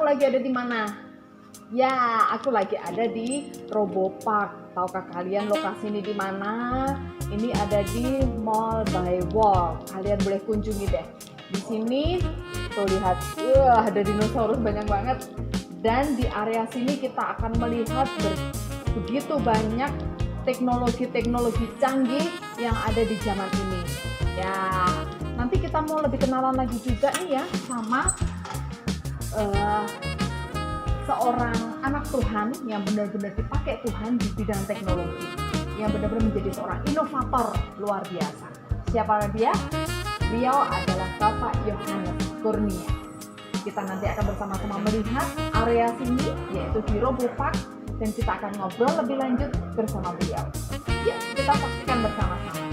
Lagi ada di mana? Ya, aku lagi ada di Robopark. Tahukah kalian lokasi ini di mana? Ini ada di Mall by Walk. Kalian boleh kunjungi deh. Di sini tuh lihat, ada dinosaurus banyak banget. Dan di area sini kita akan melihat begitu banyak teknologi-teknologi canggih yang ada di zaman ini. Ya, nanti kita mau lebih kenalan lagi juga nih ya sama seorang anak Tuhan yang benar-benar dipakai Tuhan di bidang teknologi, yang benar-benar menjadi seorang inovator luar biasa. Siapa dia? Beliau adalah Bapak Yohanes Kurnia. Kita nanti akan bersama-sama melihat area sini, yaitu di Robopark, dan kita akan ngobrol lebih lanjut bersama beliau. Yuk, kita saksikan bersama-sama.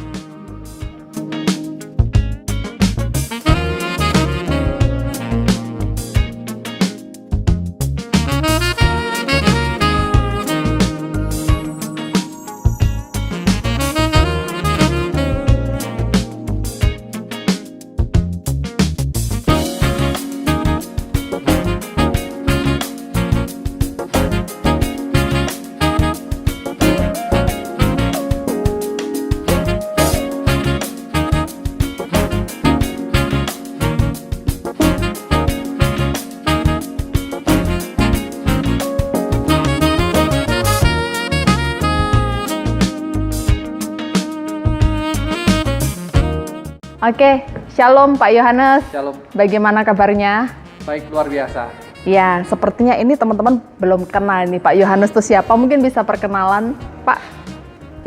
Oke, Shalom Pak Yohanes. Shalom. Bagaimana kabarnya? Baik, luar biasa. Ya, sepertinya ini teman-teman belum kenal nih Pak Yohanes itu siapa. Mungkin bisa perkenalan, Pak.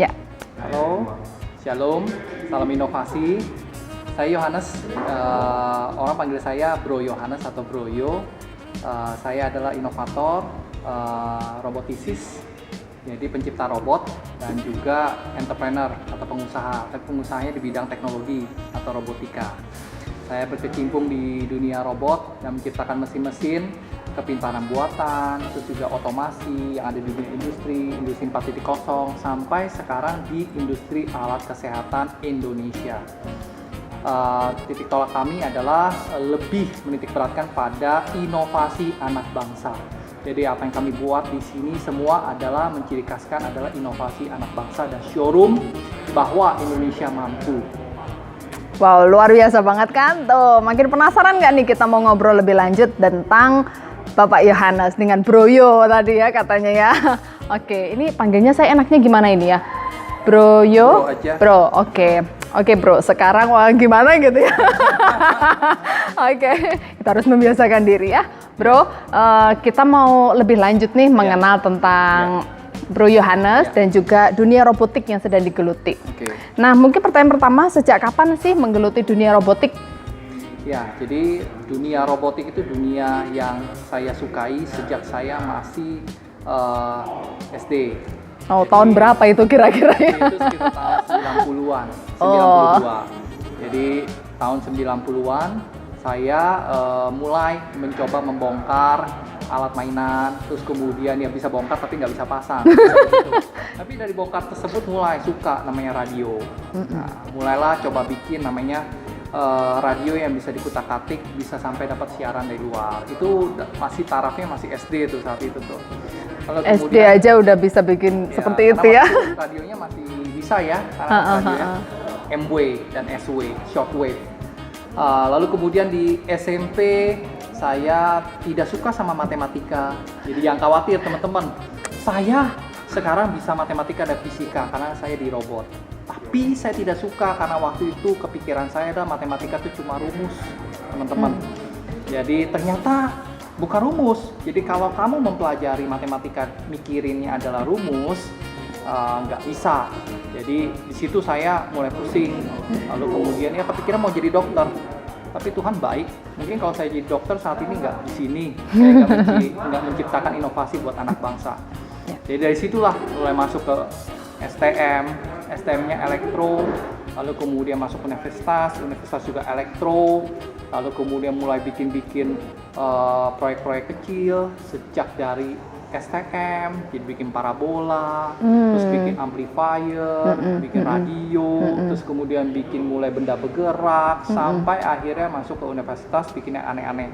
Ya. Halo, Shalom, salam inovasi. Saya Yohanes, orang panggil saya Bro Yohanes atau Bro Yo. Saya adalah inovator, robotisis, jadi pencipta robot dan juga entrepreneur atau pengusaha. Tapi pengusahanya di bidang teknologi atau robotika. Saya berkecimpung di dunia robot dan menciptakan mesin-mesin, kepintaran buatan, terus juga otomasi yang ada di dunia industri 4.0 sampai sekarang di industri alat kesehatan Indonesia. Titik tolak kami adalah lebih menitik beratkan pada inovasi anak bangsa. Jadi apa yang kami buat di sini semua adalah menciri khaskan adalah inovasi anak bangsa dan showroom bahwa Indonesia mampu. Wow, luar biasa banget kan? Tuh, makin penasaran nggak nih kita mau ngobrol lebih lanjut tentang Bapak Yohanes dengan Bro Yo tadi ya katanya ya. Oke, ini panggilnya saya enaknya gimana ini ya? Bro Yo? Bro aja. Bro, oke. Oke bro, sekarang gimana gitu ya? Oke, kita harus membiasakan diri ya. Bro, kita mau lebih lanjut nih mengenal tentang Bro Yohanes dan juga dunia robotik yang sedang digeluti. Nah, mungkin pertanyaan pertama, sejak kapan sih menggeluti dunia robotik? Ya, jadi dunia robotik itu dunia yang saya sukai sejak saya masih SD. Oh, jadi, tahun berapa itu kira-kira ya? Itu sekitar tahun 90-an, 92. Jadi tahun 90-an saya mulai mencoba membongkar alat mainan, terus kemudian ya bisa bongkar tapi nggak bisa pasang. Tapi dari bongkar tersebut mulai suka namanya radio. Nah, mulailah coba bikin namanya radio yang bisa dikutak-atik, bisa sampai dapat siaran dari luar. Itu masih tarafnya masih SD tuh saat itu tuh. Kalau SD aja udah bisa bikin seperti itu ya. Radionya masih bisa ya, karena radionya M-Wave dan S-Wave, shortwave. Lalu kemudian di SMP saya tidak suka sama matematika. Jadi yang khawatir teman-teman, saya sekarang bisa matematika dan fisika karena saya di robot. Tapi saya tidak suka karena waktu itu kepikiran saya adalah matematika itu cuma rumus, teman-teman. Jadi ternyata bukan rumus. Jadi kalau kamu mempelajari matematika mikirinnya adalah rumus, nggak bisa. Jadi di situ saya mulai pusing. Lalu kemudian ya kepikiran mau jadi dokter. tapi Tuhan baik. Mungkin kalau saya jadi dokter saat ini nggak di sini, saya nggak menciptakan inovasi buat anak bangsa. Jadi dari situlah mulai masuk ke STM, STM-nya elektro, lalu kemudian masuk universitas juga elektro, lalu kemudian mulai bikin proyek-proyek kecil sejak dari STM, jadi bikin parabola, terus bikin amplifier, bikin radio, terus kemudian bikin mulai benda bergerak, sampai akhirnya masuk ke universitas bikin yang aneh-aneh.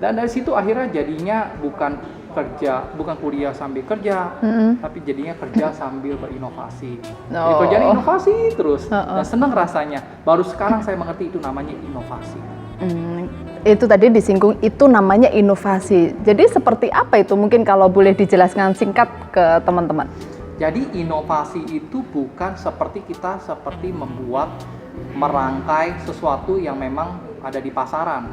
Dan dari situ akhirnya jadinya bukan kuliah sambil kerja, tapi jadinya kerja sambil berinovasi. Jadi kerjaan inovasi terus, dan seneng rasanya. Baru sekarang saya mengerti itu namanya inovasi. Itu tadi disinggung, itu namanya inovasi. Jadi seperti apa itu? Mungkin kalau boleh dijelaskan singkat ke teman-teman. Jadi inovasi itu bukan seperti membuat merangkai sesuatu yang memang ada di pasaran.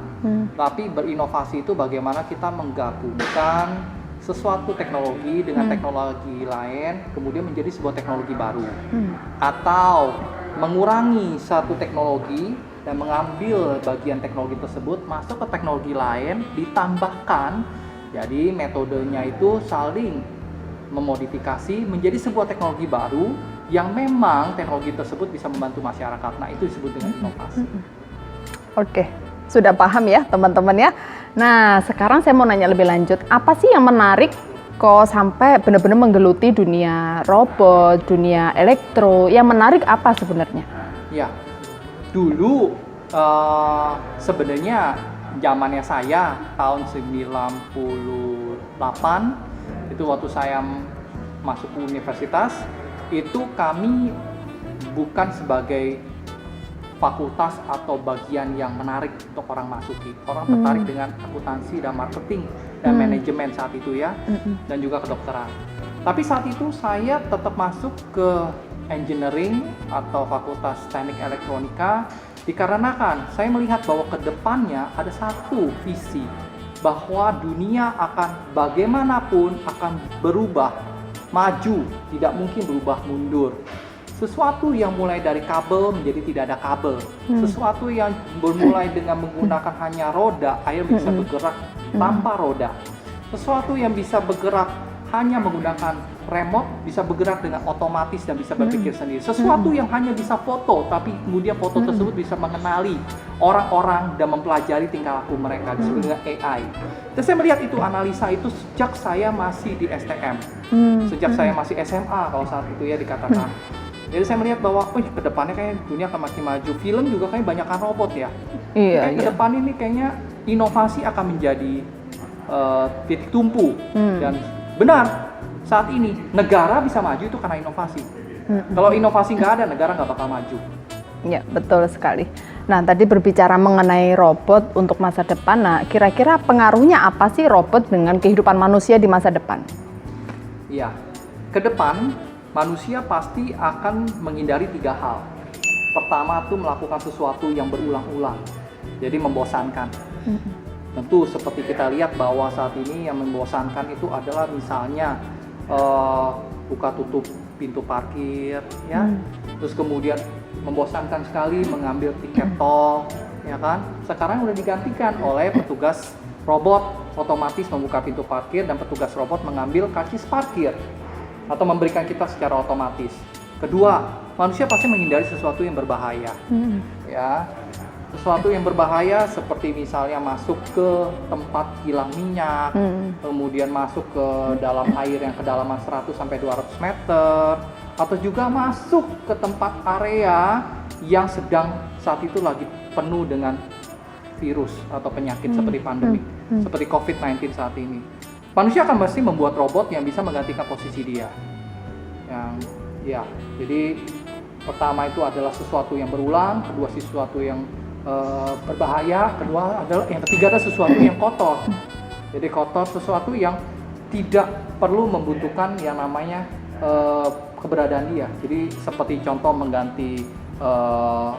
Tapi berinovasi itu bagaimana kita menggabungkan sesuatu teknologi dengan teknologi lain, kemudian menjadi sebuah teknologi baru. Atau mengurangi satu teknologi dan mengambil bagian teknologi tersebut masuk ke teknologi lain, ditambahkan. Jadi metodenya itu saling memodifikasi menjadi sebuah teknologi baru yang memang teknologi tersebut bisa membantu masyarakat. Nah, itu disebut dengan inovasi. Oke, sudah paham ya teman-teman ya. Nah, sekarang saya mau nanya lebih lanjut. Apa sih yang menarik kok sampai benar-benar menggeluti dunia robot, dunia elektro? Yang menarik apa sebenarnya? Ya, dulu sebenarnya zamannya saya tahun 98 itu waktu saya masuk ke universitas, itu kami bukan sebagai fakultas atau bagian yang menarik untuk orang masuki. Orang tertarik dengan akuntansi dan marketing dan manajemen saat itu ya, dan juga kedokteran. Tapi saat itu saya tetap masuk ke engineering atau fakultas teknik elektronika dikarenakan saya melihat bahwa ke depannya ada satu visi bahwa dunia akan bagaimanapun akan berubah, maju, tidak mungkin berubah mundur. Sesuatu yang mulai dari kabel menjadi tidak ada kabel, sesuatu yang bermulai dengan menggunakan hanya roda, akhirnya bisa bergerak tanpa roda, sesuatu yang bisa bergerak hanya menggunakan remote, bisa bergerak dengan otomatis dan bisa berpikir sendiri. Sesuatu yang hanya bisa foto, tapi kemudian foto tersebut bisa mengenali orang-orang dan mempelajari tingkah laku mereka, disebut dengan AI. Dan saya melihat itu, analisa itu sejak saya masih di STM, sejak saya masih SMA kalau saat itu ya dikatakan. Jadi saya melihat bahwa, ke depannya kayaknya dunia akan makin maju. Film juga kayak banyakan robot ya. Iya. Ke depan ini kayaknya inovasi akan menjadi titik tumpu. Dan benar, saat ini negara bisa maju itu karena inovasi. Kalau inovasi nggak ada, negara nggak bakal maju. Ya, betul sekali. Nah, tadi berbicara mengenai robot untuk masa depan. Nah, kira-kira pengaruhnya apa sih robot dengan kehidupan manusia di masa depan? Iya, ke depan manusia pasti akan menghindari 3 hal. Pertama tuh melakukan sesuatu yang berulang-ulang, jadi membosankan. Tentu seperti kita lihat bahwa saat ini yang membosankan itu adalah misalnya buka tutup pintu parkir, ya. Terus kemudian membosankan sekali mengambil tiket tol, ya kan? Sekarang udah digantikan oleh petugas robot, otomatis membuka pintu parkir dan petugas robot mengambil karcis parkir atau memberikan kita secara otomatis. Kedua, manusia pasti menghindari sesuatu yang berbahaya, ya. Sesuatu yang berbahaya seperti misalnya masuk ke tempat kilang minyak, kemudian masuk ke dalam air yang kedalaman 100 sampai 200 meter, atau juga masuk ke tempat area yang sedang saat itu lagi penuh dengan virus atau penyakit seperti pandemi, seperti COVID-19 saat ini. Manusia akan mesti membuat robot yang bisa menggantikan posisi dia. Jadi pertama itu adalah sesuatu yang berulang, kedua sesuatu yang berbahaya, yang ketiga adalah sesuatu yang kotor. Jadi kotor, sesuatu yang tidak perlu membutuhkan yang namanya keberadaan dia. Jadi seperti contoh mengganti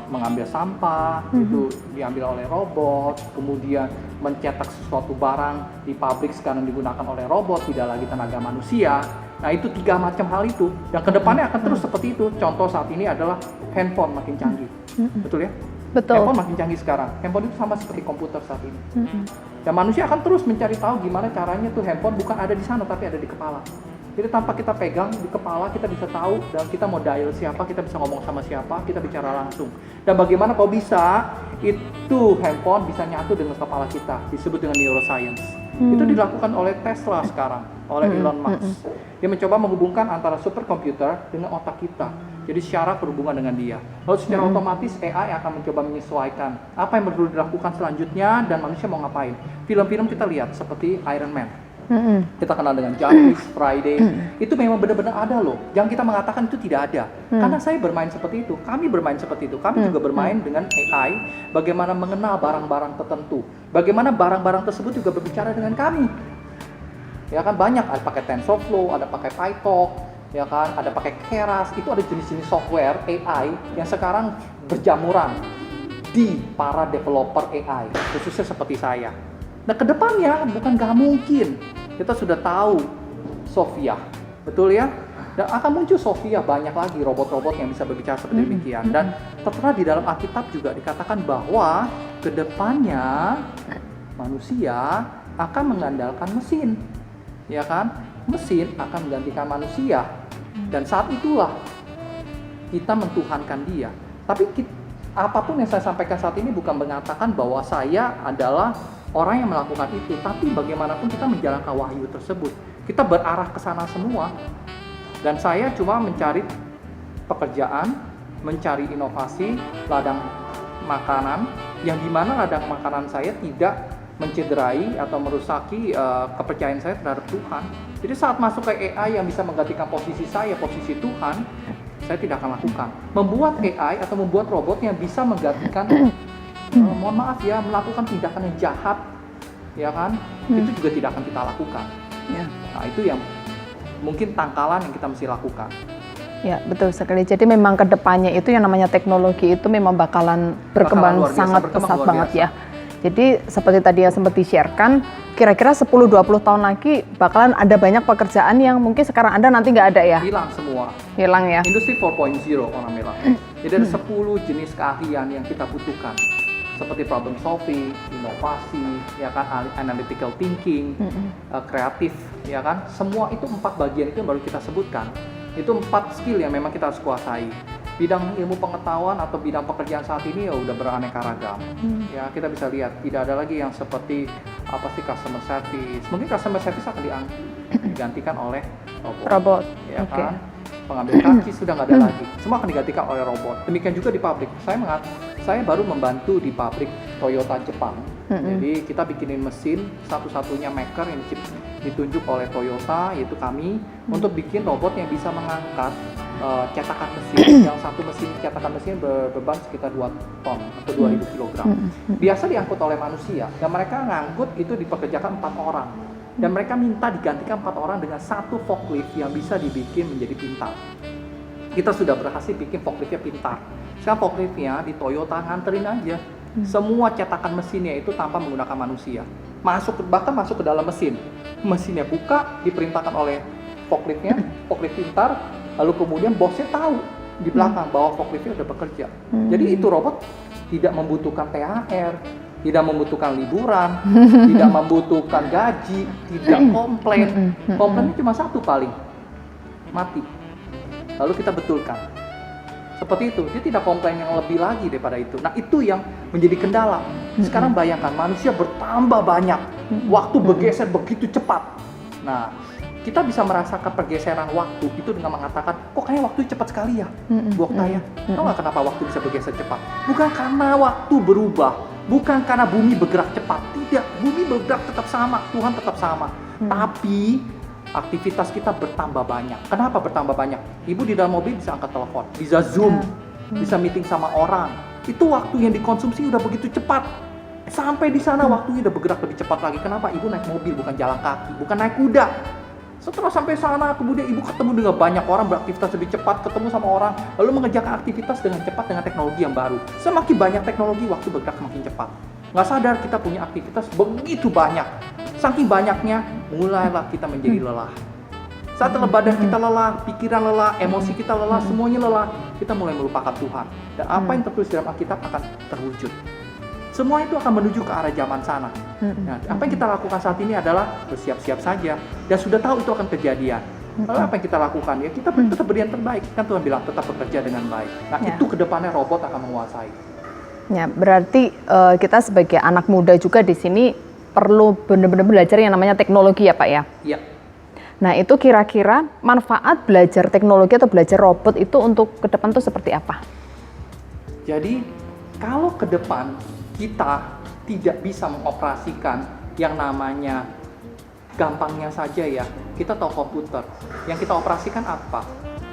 mengambil sampah, itu diambil oleh robot, kemudian mencetak sesuatu barang di pabrik sekarang digunakan oleh robot, tidak lagi tenaga manusia. Nah, itu 3 macam hal itu, dan kedepannya akan terus seperti itu. Contoh saat ini adalah handphone makin canggih, betul ya? Betul. Handphone makin canggih sekarang. Handphone itu sama seperti komputer saat ini. Dan manusia akan terus mencari tahu gimana caranya tuh handphone bukan ada di sana tapi ada di kepala. Jadi tanpa kita pegang di kepala, kita bisa tahu dan kita mau dial siapa, kita bisa ngomong sama siapa, kita bicara langsung. Dan bagaimana kalau bisa, itu handphone bisa nyatu dengan kepala kita, disebut dengan neuroscience. Itu dilakukan oleh Tesla sekarang, oleh Elon Musk. Dia mencoba menghubungkan antara superkomputer dengan otak kita. Jadi secara berhubungan dengan dia. Lalu secara otomatis AI akan mencoba menyesuaikan apa yang perlu dilakukan selanjutnya dan manusia mau ngapain. Film-film kita lihat seperti Iron Man. Kita kenal dengan Justice Friday, itu memang benar-benar ada loh. Jangan kita mengatakan itu tidak ada. Karena saya bermain seperti itu, kami bermain seperti itu. Kami juga bermain dengan AI, bagaimana mengenal barang-barang tertentu. Bagaimana barang-barang tersebut juga berbicara dengan kami. Ya kan banyak, ada pakai TensorFlow, ada pakai PyTorch, ya kan, ada pakai Keras. Itu ada jenis-jenis software AI yang sekarang berjamuran di para developer AI, khususnya seperti saya. Nah, kedepannya bukan gak mungkin. Kita sudah tahu Sophia, betul ya? Dan akan muncul Sophia, banyak lagi robot-robot yang bisa berbicara seperti demikian. Dan tertera di dalam Alkitab juga dikatakan bahwa kedepannya manusia akan mengandalkan mesin, ya kan? Mesin akan menggantikan manusia. Dan saat itulah kita mentuhankan dia. Tapi apapun yang saya sampaikan saat ini bukan mengatakan bahwa saya adalah orang yang melakukan itu, tapi bagaimanapun kita menjalankan wahyu tersebut. Kita berarah ke sana semua. Dan saya cuma mencari pekerjaan, mencari inovasi, ladang makanan, yang dimana ladang makanan saya tidak mencederai atau merusaki kepercayaan saya terhadap Tuhan. Jadi saat masuk ke AI yang bisa menggantikan posisi saya, posisi Tuhan, saya tidak akan lakukan. Membuat AI atau membuat robot yang bisa menggantikan mohon maaf ya, melakukan tindakan yang jahat, ya kan, itu juga tidak akan kita lakukan. Ya. Nah, itu yang mungkin tangkalan yang kita mesti lakukan. Ya, betul sekali. Jadi memang kedepannya itu yang namanya teknologi itu memang bakalan berkembang luar biasa, sangat berkembang pesat luar banget biasa. ya. Jadi seperti tadi yang sempat di-share-kan, kira-kira 10-20 tahun lagi bakalan ada banyak pekerjaan yang mungkin sekarang ada nanti nggak ada ya? Hilang semua. Hilang ya? Industri 4.0 orang bilang. Jadi ada 10 jenis keahlian yang kita butuhkan. Seperti problem solving, inovasi, ya kan, analytical thinking, kreatif, ya kan. Semua itu 4 bagian itu yang baru kita sebutkan. Itu 4 skill yang memang kita harus kuasai. Bidang ilmu pengetahuan atau bidang pekerjaan saat ini ya udah beraneka ragam. Ya, kita bisa lihat tidak ada lagi yang seperti apa sih customer service. Mungkin customer service akan digantikan oleh robot. Ya kan? Pengambil kaki sudah nggak ada lagi. Semua akan digantikan oleh robot. Demikian juga di pabrik. Saya baru membantu di pabrik Toyota Jepang. Jadi kita bikinin mesin, satu-satunya maker yang ditunjuk oleh Toyota, yaitu kami, untuk bikin robot yang bisa mengangkat cetakan mesin. Yang satu mesin cetakan mesin berbeban sekitar 2 ton atau 2000 kg. Biasa diangkut oleh manusia, dan mereka ngangkut itu dipekerjakan 4 orang. Dan mereka minta digantikan 4 orang dengan satu forklift yang bisa dibikin menjadi pintar. Kita sudah berhasil bikin forkliftnya pintar. Sekarang forkliftnya di Toyota nganterin aja. Semua cetakan mesinnya itu tanpa menggunakan manusia. Bahkan masuk ke dalam mesin. Mesinnya buka, diperintahkan oleh forkliftnya, forklift pintar. Lalu kemudian bosnya tahu di belakang bahwa forkliftnya udah bekerja. Jadi itu robot tidak membutuhkan THR, tidak membutuhkan liburan, tidak membutuhkan gaji, tidak komplain. Komplainnya cuma satu paling, mati. Lalu kita betulkan. Seperti itu, dia tidak komplain yang lebih lagi daripada itu. Nah, itu yang menjadi kendala. Sekarang bayangkan, manusia bertambah banyak, waktu bergeser begitu cepat. Nah, kita bisa merasakan pergeseran waktu itu dengan mengatakan, kok kayaknya waktu cepat sekali ya, Bu Oktaya. Tahu nggak kenapa waktu bisa bergeser cepat? Bukan karena waktu berubah, bukan karena bumi bergerak cepat. Tidak, bumi bergerak tetap sama, Tuhan tetap sama. Tapi aktivitas kita bertambah banyak. Kenapa bertambah banyak? Ibu di dalam mobil bisa angkat telepon, bisa Zoom, bisa meeting sama orang. Itu waktu yang dikonsumsi udah begitu cepat. Sampai di sana waktunya udah bergerak lebih cepat lagi. Kenapa? Ibu naik mobil, bukan jalan kaki, bukan naik kuda. Setelah sampai sana, kemudian ibu ketemu dengan banyak orang, beraktivitas lebih cepat, ketemu sama orang, lalu mengerjakan aktivitas dengan cepat dengan teknologi yang baru. Semakin banyak teknologi, waktu bergerak semakin cepat. Nggak sadar kita punya aktivitas begitu banyak. Saking banyaknya, mulailah kita menjadi lelah. Saat badan kita lelah, pikiran lelah, emosi kita lelah, semuanya lelah. kita mulai melupakan Tuhan. Dan apa yang tertulis dalam Alkitab akan terwujud. Semua itu akan menuju ke arah zaman sana. Nah, apa yang kita lakukan saat ini adalah bersiap-siap saja. Dan sudah tahu itu akan kejadian. Lalu apa yang kita lakukan? Ya kita tetap beri yang terbaik. Kan Tuhan bilang tetap bekerja dengan baik. Nah itu kedepannya robot akan menguasai. Ya, berarti kita sebagai anak muda juga di sini perlu benar-benar belajar yang namanya teknologi ya Pak ya? Iya. Nah itu kira-kira manfaat belajar teknologi atau belajar robot itu untuk ke depan tuh seperti apa? Jadi kalau ke depan kita tidak bisa mengoperasikan yang namanya gampangnya saja ya, kita tahu komputer. Yang kita operasikan apa?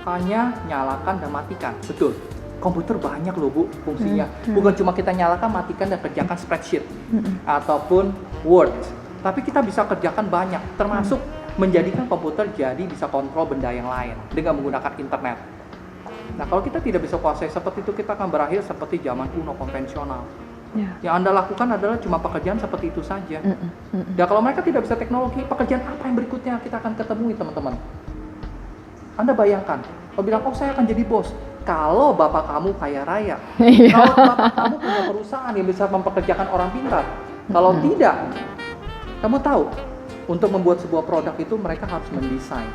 Hanya nyalakan dan matikan. Betul. Komputer banyak loh Bu fungsinya. Bukan cuma kita nyalakan, matikan dan kerjakan spreadsheet ataupun Word. Tapi kita bisa kerjakan banyak, termasuk menjadikan komputer jadi bisa kontrol benda yang lain dengan menggunakan internet. Nah kalau kita tidak bisa kuasai seperti itu, kita akan berakhir seperti zaman kuno konvensional. Yang Anda lakukan adalah cuma pekerjaan seperti itu saja. Dan kalau mereka tidak bisa teknologi, pekerjaan apa yang berikutnya kita akan ketemui teman-teman? Anda bayangkan, kalau bilang, oh saya akan jadi bos. Kalau bapak kamu kaya raya, kalau bapak kamu punya perusahaan yang bisa mempekerjakan orang pintar. Kalau tidak, kamu tahu, untuk membuat sebuah produk itu mereka harus mendesain.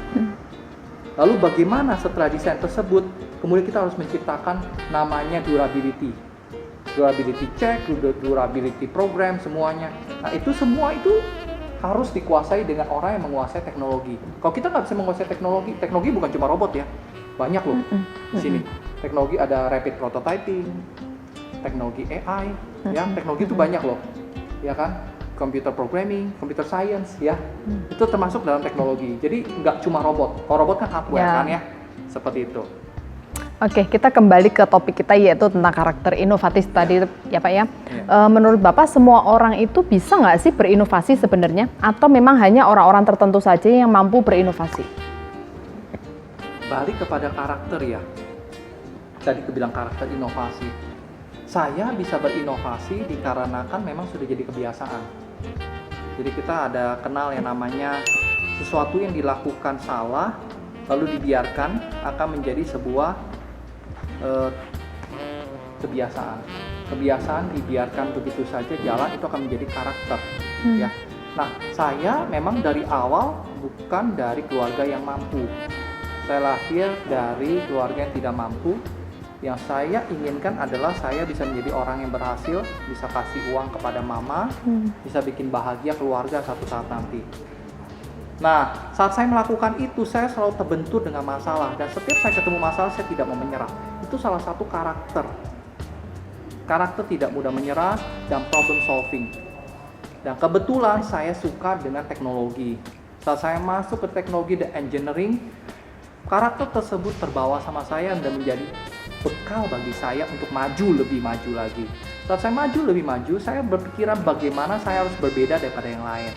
Lalu bagaimana setelah desain tersebut, kemudian kita harus menciptakan namanya durability check, durability program, semuanya. Nah itu semua itu harus dikuasai dengan orang yang menguasai teknologi. Kalau kita nggak bisa menguasai teknologi bukan cuma robot ya, banyak loh di sini. Teknologi ada rapid prototyping, teknologi AI, ya teknologi itu banyak loh, ya kan? Computer programming, computer science, ya itu termasuk dalam teknologi. Jadi nggak cuma robot. Kalau robot kan hardware kan ya, seperti itu. Oke, kita kembali ke topik kita yaitu tentang karakter inovatif tadi ya Pak ya. Menurut Bapak semua orang itu bisa nggak sih berinovasi sebenarnya? Atau memang hanya orang-orang tertentu saja yang mampu berinovasi? Balik kepada karakter ya. Tadi kebilang karakter inovasi. Saya bisa berinovasi dikarenakan memang sudah jadi kebiasaan. Jadi kita ada kenal yang namanya sesuatu yang dilakukan salah lalu dibiarkan akan menjadi sebuah kebiasaan. Kebiasaan dibiarkan begitu saja jalan itu akan menjadi karakter. Ya. Nah, saya memang dari awal bukan dari keluarga yang mampu. Saya lahir dari keluarga yang tidak mampu. Yang saya inginkan adalah saya bisa menjadi orang yang berhasil, bisa kasih uang kepada mama, bisa bikin bahagia keluarga satu saat nanti. Nah, saat saya melakukan itu, saya selalu terbentur dengan masalah. Dan setiap saya ketemu masalah, saya tidak mau menyerah. Itu salah satu karakter. Karakter tidak mudah menyerah dan problem solving. Dan kebetulan saya suka dengan teknologi. Saat saya masuk ke teknologi dan engineering, karakter tersebut terbawa sama saya dan menjadi bekal bagi saya untuk lebih maju lagi. Saat saya lebih maju, saya berpikiran bagaimana saya harus berbeda daripada yang lain.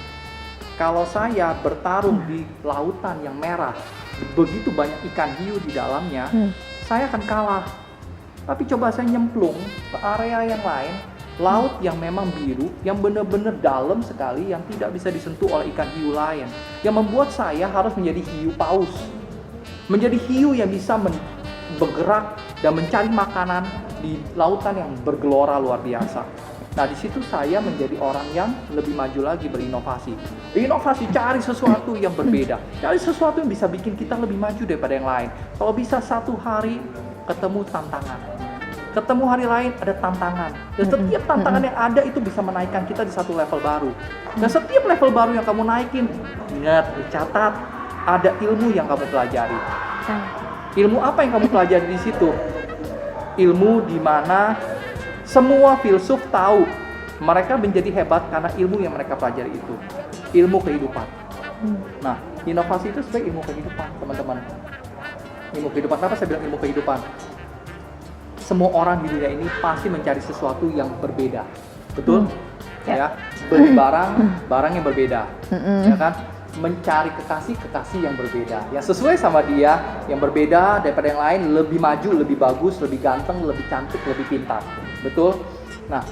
Kalau saya bertarung di lautan yang merah, begitu banyak ikan hiu di dalamnya, saya akan kalah. Tapi coba saya nyemplung ke area yang lain, laut yang memang biru, yang benar-benar dalam sekali, yang tidak bisa disentuh oleh ikan hiu lain. Yang membuat saya harus menjadi hiu paus. Menjadi hiu yang bisa bergerak dan mencari makanan di lautan yang bergelora luar biasa. Nah, di situ saya menjadi orang yang lebih maju lagi berinovasi. Inovasi, cari sesuatu yang berbeda. Cari sesuatu yang bisa bikin kita lebih maju daripada yang lain. Kalau bisa satu hari ketemu tantangan. Ketemu hari lain ada tantangan. Dan setiap tantangan yang ada itu bisa menaikkan kita di satu level baru. Dan setiap level baru yang kamu naikin, ingat, dicatat, ada ilmu yang kamu pelajari. Ilmu apa yang kamu pelajari di situ? Ilmu di mana semua filsuf tahu mereka menjadi hebat karena ilmu yang mereka pelajari itu. Ilmu kehidupan. Nah, inovasi itu sebenarnya ilmu kehidupan, teman-teman. Ilmu kehidupan. Kenapa saya bilang ilmu kehidupan? Semua orang di dunia ini pasti mencari sesuatu yang berbeda. Betul? Ya. Beli barang yang berbeda. Ya kan? Mencari kekasih yang berbeda, yang sesuai sama dia, yang berbeda daripada yang lain, lebih maju, lebih bagus, lebih ganteng, lebih cantik, lebih pintar. Betul? Nah,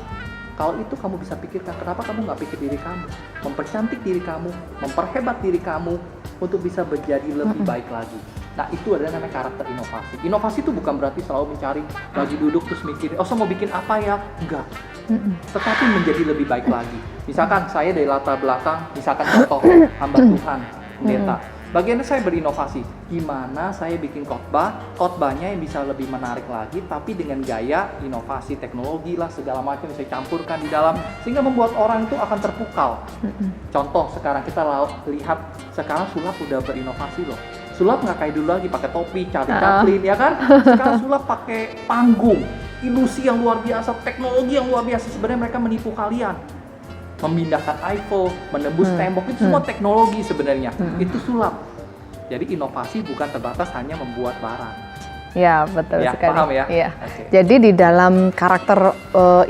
kalau itu kamu bisa pikirkan, kenapa kamu nggak pikir diri kamu, mempercantik diri kamu, memperhebat diri kamu untuk bisa menjadi lebih baik lagi. Nah, itu adalah namanya karakter inovasi. Inovasi itu bukan berarti selalu mencari, lagi duduk terus mikirin, oh saya mau bikin apa ya? Enggak. Tetapi menjadi lebih baik lagi. Misalkan saya dari latar belakang, misalkan contoh hamba Tuhan, pendeta. Bagiannya saya berinovasi. Gimana saya bikin khotbahnya yang bisa lebih menarik lagi, tapi dengan gaya inovasi teknologi lah, segala macam saya campurkan di dalam, sehingga membuat orang itu akan terpukau. Contoh sekarang kita lihat, sekarang sulap udah berinovasi loh. Sulap nggak kayak dulu lagi pakai topi, Charlie Chaplin, ya kan? Sekarang sulap pakai panggung, ilusi yang luar biasa, teknologi yang luar biasa. Sebenarnya mereka menipu kalian, memindahkan iPhone, menembus tembok, itu semua teknologi sebenarnya. Itu sulap. Jadi inovasi bukan terbatas hanya membuat barang. Ya, betul Ya, sekali. paham ya? Iya. Oke. Jadi di dalam karakter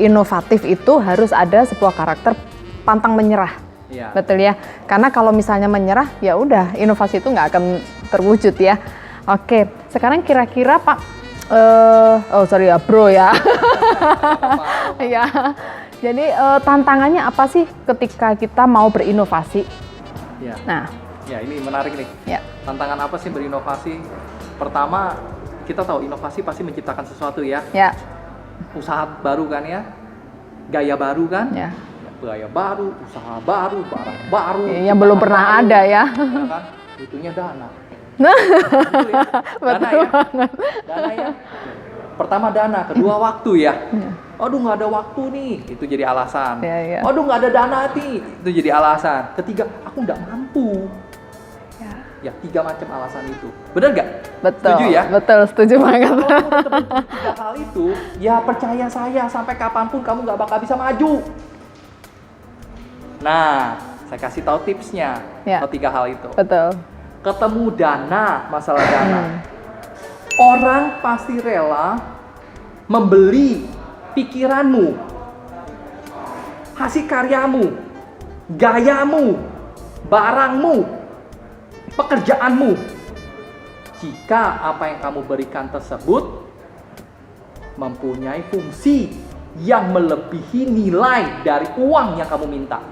inovatif itu harus ada sebuah karakter pantang menyerah. Iya. Betul ya. Karena kalau misalnya menyerah, ya udah inovasi itu nggak akan terwujud ya. Oke, sekarang kira-kira Pak, Bro ya. Ya. Jadi tantangannya apa sih ketika kita mau berinovasi? Ya. Nah, Ya, ini menarik nih. ya. Tantangan apa sih berinovasi? Pertama, kita tahu inovasi pasti menciptakan sesuatu ya. Ya. Usaha baru kan ya, gaya baru kan, Ya. gaya baru, usaha baru, barang baru. Yang belum pernah baru, ada ya. kan? Butuhnya dana. Betul ya? Dana ya. Dana ya. Pertama dana, kedua waktu ya. Aduh nggak ada waktu nih, itu jadi alasan. Ya. Aduh nggak ada dana nih, itu jadi alasan. Ketiga, aku nggak mampu. Ya, 3 macam alasan itu. Benar nggak? Betul. Setuju ya? Betul, setuju banget. Kalau kamu ketemu 3 hal itu, ya percaya saya, sampai kapanpun kamu nggak bakal bisa maju. Nah, saya kasih tahu tipsnya. Ya. 3 hal itu. Betul. Ketemu dana, masalah dana. Orang pasti rela membeli pikiranmu, hasil karyamu, gayamu, barangmu, pekerjaanmu, jika apa yang kamu berikan tersebut mempunyai fungsi yang melebihi nilai dari uang yang kamu minta.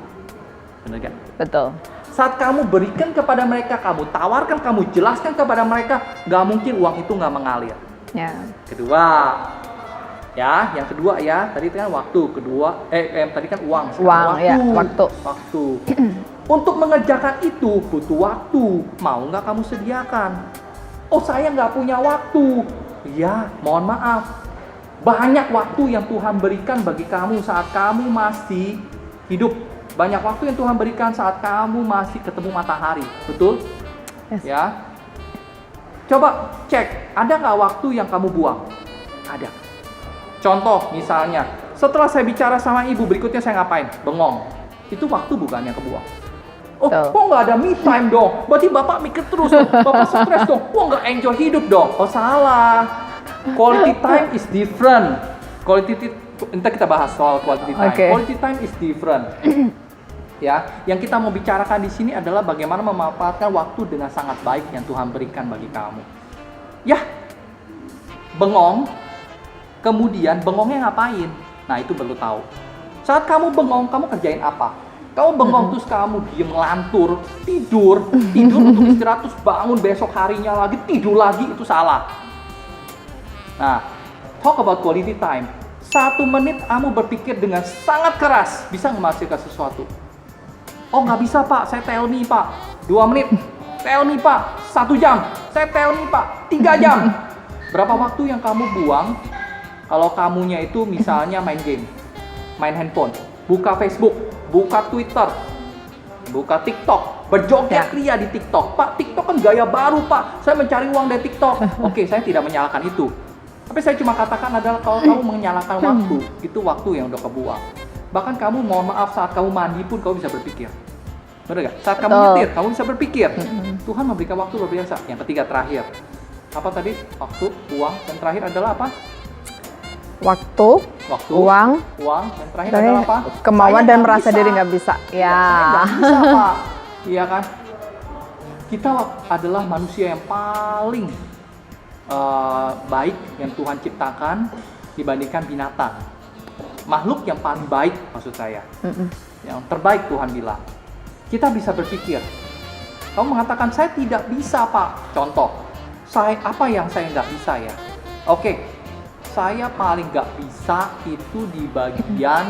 Benar gak? Betul. Saat kamu berikan kepada mereka, kamu tawarkan, kamu jelaskan kepada mereka, gak mungkin uang itu gak mengalir. Ya. Kedua, yang kedua ya, tadi kan waktu, kedua, tadi kan uang. Uang, ya, waktu. Waktu. Untuk mengerjakan itu butuh waktu. Mau nggak kamu sediakan? Oh, saya nggak punya waktu. Ya, mohon maaf. Banyak waktu yang Tuhan berikan bagi kamu saat kamu masih hidup. Banyak waktu yang Tuhan berikan saat kamu masih ketemu matahari. Betul? Yes. Ya. Coba cek, ada nggak waktu yang kamu buang? Ada. Contoh misalnya, setelah saya bicara sama ibu, berikutnya saya ngapain? Bengong. Itu waktu bukan yang kebuang. Oh, kok nggak ada me time dong? Berarti Bapak mikir terus dong. Bapak stres dong. Wah, nggak enjoy hidup dong. Oh, salah. Quality time is different. Nanti kita bahas soal quality time. Okay. Quality time is different. Ya, yang kita mau bicarakan di sini adalah bagaimana memanfaatkan waktu dengan sangat baik yang Tuhan berikan bagi kamu. Ya, bengong. Kemudian bengongnya ngapain? Nah, itu perlu tahu. Saat kamu bengong, kamu kerjain apa? Kamu bengong terus kamu diem ngelantur, tidur untuk istirahat terus bangun besok harinya lagi tidur lagi, itu salah. Nah, talk about quality time. 1 menit kamu berpikir dengan sangat keras, bisa menghasilkan sesuatu. Oh, nggak bisa Pak, saya tell me Pak. 2 menit, tell me Pak. 1 jam, saya tell me Pak. 3 jam. Berapa waktu yang kamu buang kalau kamunya itu misalnya main game, main handphone, buka Facebook, buka Twitter, buka TikTok, berjoget ria di TikTok. Pak, TikTok kan gaya baru Pak, saya mencari uang dari TikTok. Oke, saya tidak menyalahkan itu. Tapi saya cuma katakan adalah kalau kamu menyalahkan waktu, itu waktu yang udah kebuang. Bahkan kamu, mohon maaf, saat kamu mandi pun kamu bisa berpikir. Benar gak? Saat kamu nyetir, kamu bisa berpikir. Tuhan memberikan waktu luar biasa. Yang ketiga, terakhir. Apa tadi? Waktu, uang, dan terakhir adalah apa? Waktu, uang, dan terakhir adalah apa? kemauan Saya dan nggak merasa bisa. diri nggak bisa. Ya. Saya nggak bisa Pak. Iya kan? Kita adalah manusia yang paling baik yang Tuhan ciptakan dibandingkan binatang. Makhluk yang paling baik maksud saya. Yang terbaik Tuhan bilang. Kita bisa berpikir. Kamu mengatakan saya tidak bisa Pak. Contoh, Apa yang saya nggak bisa ya? Oke, saya paling nggak bisa itu di bagian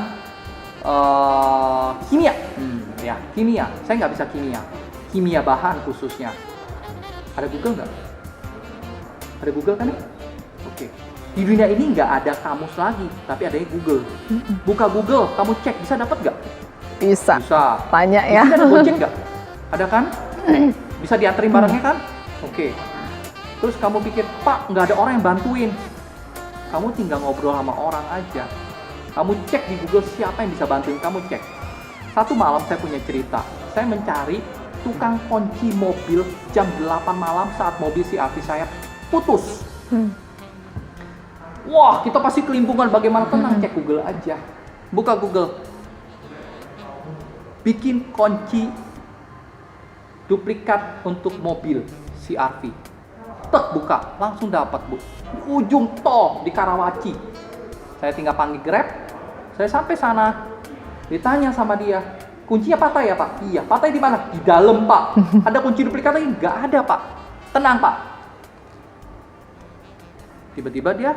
kimia. Ya, kimia. Saya nggak bisa kimia. Kimia bahan khususnya. Ada Google nggak? Ada Google kan ya? Oke. Di dunia ini nggak ada kamus lagi, tapi adanya Google. Buka Google, kamu cek, bisa dapat nggak? Bisa. Bisa. Tanya ya. Di sini ada Gojek nggak? Ada kan? Bisa dianterin barangnya kan? Oke. Terus kamu pikir, Pak, nggak ada orang yang bantuin. Kamu tinggal ngobrol sama orang aja. Kamu cek di Google siapa yang bisa bantuin kamu, cek. Satu malam saya punya cerita. Saya mencari tukang kunci mobil jam 8 malam saat mobil CR-V saya putus. Wah, kita pasti kelimpungan, bagaimana tenang, cek Google aja. Buka Google. Bikin kunci duplikat untuk mobil CR-V. Tek, buka, langsung dapat, Bu. Di ujung tol di Karawaci. Saya tinggal panggil Grab. Saya sampai sana. Ditanya sama dia, kuncinya patah ya, Pak? Iya. Patah di mana? Di dalam, Pak. Ada kunci duplikat lagi? Nggak ada, Pak. Tenang, Pak. Tiba-tiba dia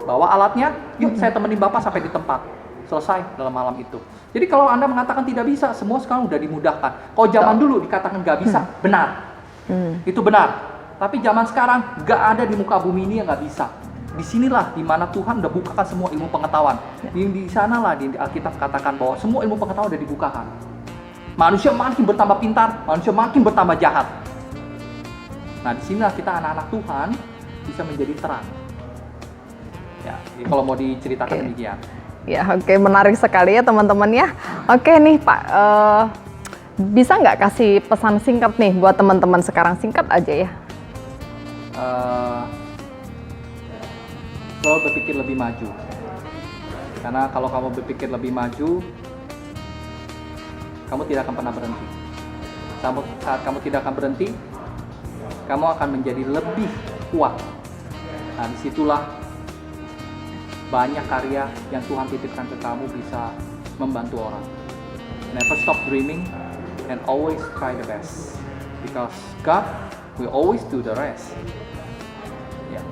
bawa alatnya, yuk saya temenin Bapak sampai di tempat. Selesai dalam malam itu. Jadi kalau Anda mengatakan tidak bisa, semua sekarang udah dimudahkan. Kalau zaman dulu dikatakan nggak bisa, benar. Itu benar. Tapi zaman sekarang nggak ada di muka bumi ini yang nggak bisa. Disinilah dimana Tuhan udah bukakan semua ilmu pengetahuan. Di sanalah di Alkitab katakan bahwa semua ilmu pengetahuan udah dibukakan. Manusia makin bertambah pintar, manusia makin bertambah jahat. Nah, disinilah kita anak-anak Tuhan bisa menjadi terang. Ya, jadi kalau mau diceritakan demikian. Ya, oke, menarik sekali ya teman-teman ya. Oke nih Pak, bisa nggak kasih pesan singkat nih buat teman-teman sekarang, singkat aja ya. Selalu berpikir lebih maju. Karena kalau kamu berpikir lebih maju, kamu tidak akan pernah berhenti. Saat kamu tidak akan berhenti, kamu akan menjadi lebih kuat. Nah, disitulah banyak karya yang Tuhan titipkan ke kamu bisa membantu orang. Never stop dreaming and always try the best. Because God will always do the rest. Ya.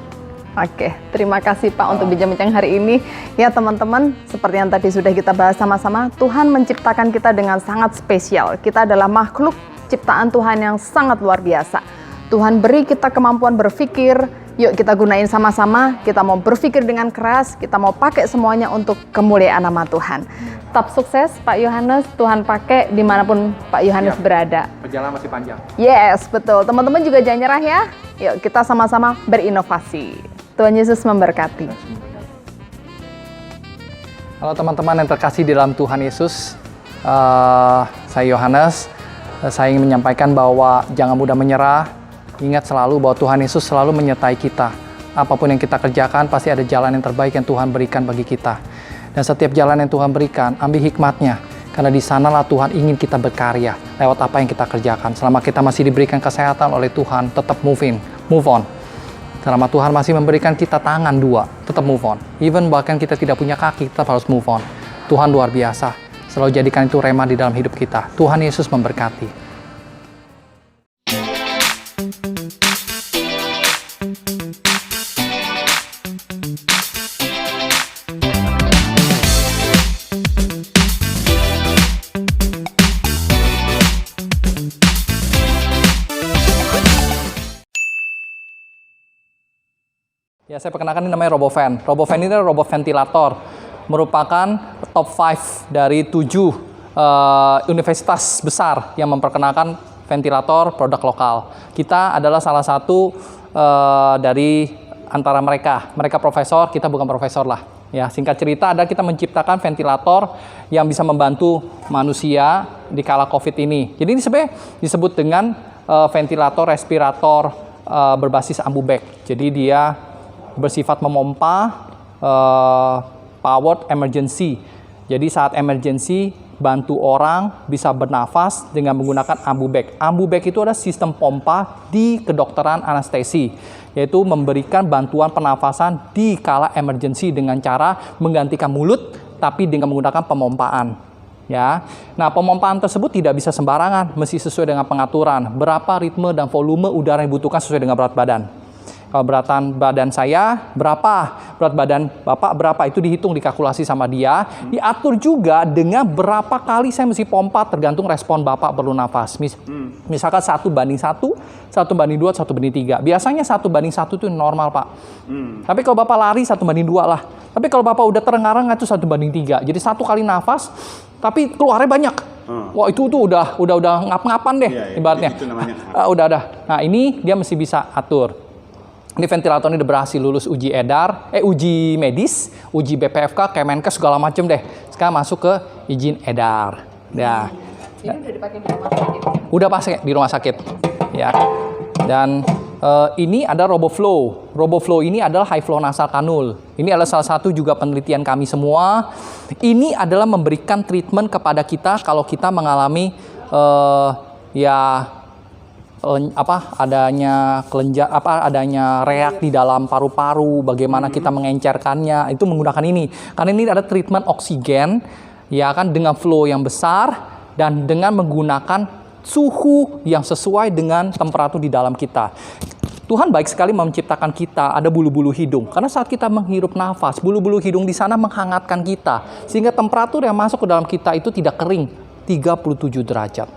Oke, terima kasih Pak untuk bincang-bincang hari ini. Ya teman-teman, seperti yang tadi sudah kita bahas sama-sama, Tuhan menciptakan kita dengan sangat spesial. Kita adalah makhluk ciptaan Tuhan yang sangat luar biasa. Tuhan beri kita kemampuan berpikir, yuk kita gunain sama-sama. Kita mau berpikir dengan keras, kita mau pakai semuanya untuk kemuliaan nama Tuhan. Tetap sukses Pak Yohanes, Tuhan pakai dimanapun Pak Yohanes berada. Perjalanan masih panjang. Yes, betul. Teman-teman juga jangan nyerah ya. Yuk kita sama-sama berinovasi. Tuhan Yesus memberkati. Halo teman-teman yang terkasih di dalam Tuhan Yesus, saya Yohanes. Saya ingin menyampaikan bahwa jangan mudah menyerah. Ingat selalu bahwa Tuhan Yesus selalu menyertai kita. Apapun yang kita kerjakan, pasti ada jalan yang terbaik yang Tuhan berikan bagi kita. Dan setiap jalan yang Tuhan berikan, ambil hikmatnya. Karena di sanalah Tuhan ingin kita berkarya lewat apa yang kita kerjakan. Selama kita masih diberikan kesehatan oleh Tuhan, tetap move on. Selama Tuhan masih memberikan kita tangan dua, tetap move on. Even bahkan kita tidak punya kaki, tetap harus move on. Tuhan luar biasa. Selalu jadikan itu rema di dalam hidup kita. Tuhan Yesus memberkati. Ya, saya perkenalkan ini namanya RoboFan. RoboFan ini adalah robot ventilator. Merupakan top 5 dari 7 universitas besar yang memperkenalkan ventilator produk lokal. Kita adalah salah satu dari antara mereka. Mereka profesor, kita bukan profesor lah. Ya, singkat cerita adalah kita menciptakan ventilator yang bisa membantu manusia di kala COVID ini. Jadi ini sebenarnya disebut dengan ventilator respirator berbasis AmbuBag. Jadi dia bersifat memompa powered emergency. Jadi saat emergency bantu orang bisa bernafas dengan menggunakan AmbuBag. AmbuBag itu adalah sistem pompa di kedokteran anestesi, yaitu memberikan bantuan pernafasan di kala emergency dengan cara menggantikan mulut tapi dengan menggunakan pemompaan. Ya. Nah, pemompaan tersebut tidak bisa sembarangan, mesti sesuai dengan pengaturan berapa ritme dan volume udara yang dibutuhkan sesuai dengan berat badan. Kalau beratan badan saya berapa, berat badan Bapak berapa, itu dihitung, dikalkulasi sama dia. Diatur juga dengan berapa kali saya mesti pompa tergantung respon Bapak perlu nafas. Misalkan 1:1, 1:2, 1:3. Biasanya 1:1 itu normal, Pak. Tapi kalau Bapak lari 1:2 lah. Tapi kalau Bapak udah terengah-engah itu 1:3. Jadi 1 kali nafas, tapi keluarnya banyak. Wah itu udah ngap-ngapan deh, ibaratnya. Itu namanya. Udah. Nah ini dia mesti bisa atur. Ini ventilator ini udah berhasil lulus uji uji medis, uji BPFK, Kemenkes segala macam deh. Sekarang masuk ke izin edar. Ya. Ini udah dipakai di rumah sakit. Udah pakai di rumah sakit. Ya. Dan ini ada RoboFlow. RoboFlow ini adalah high flow nasal kanul. Ini adalah salah satu juga penelitian kami semua. Ini adalah memberikan treatment kepada kita kalau kita mengalami adanya reak di dalam paru-paru, bagaimana kita mengencerkannya, itu menggunakan ini. Karena ini ada treatment oksigen, ya kan, dengan flow yang besar dan dengan menggunakan suhu yang sesuai dengan temperatur di dalam kita. Tuhan baik sekali menciptakan kita ada bulu-bulu hidung. Karena saat kita menghirup nafas, bulu-bulu hidung di sana menghangatkan kita. Sehingga temperatur yang masuk ke dalam kita itu tidak kering, 37 derajat.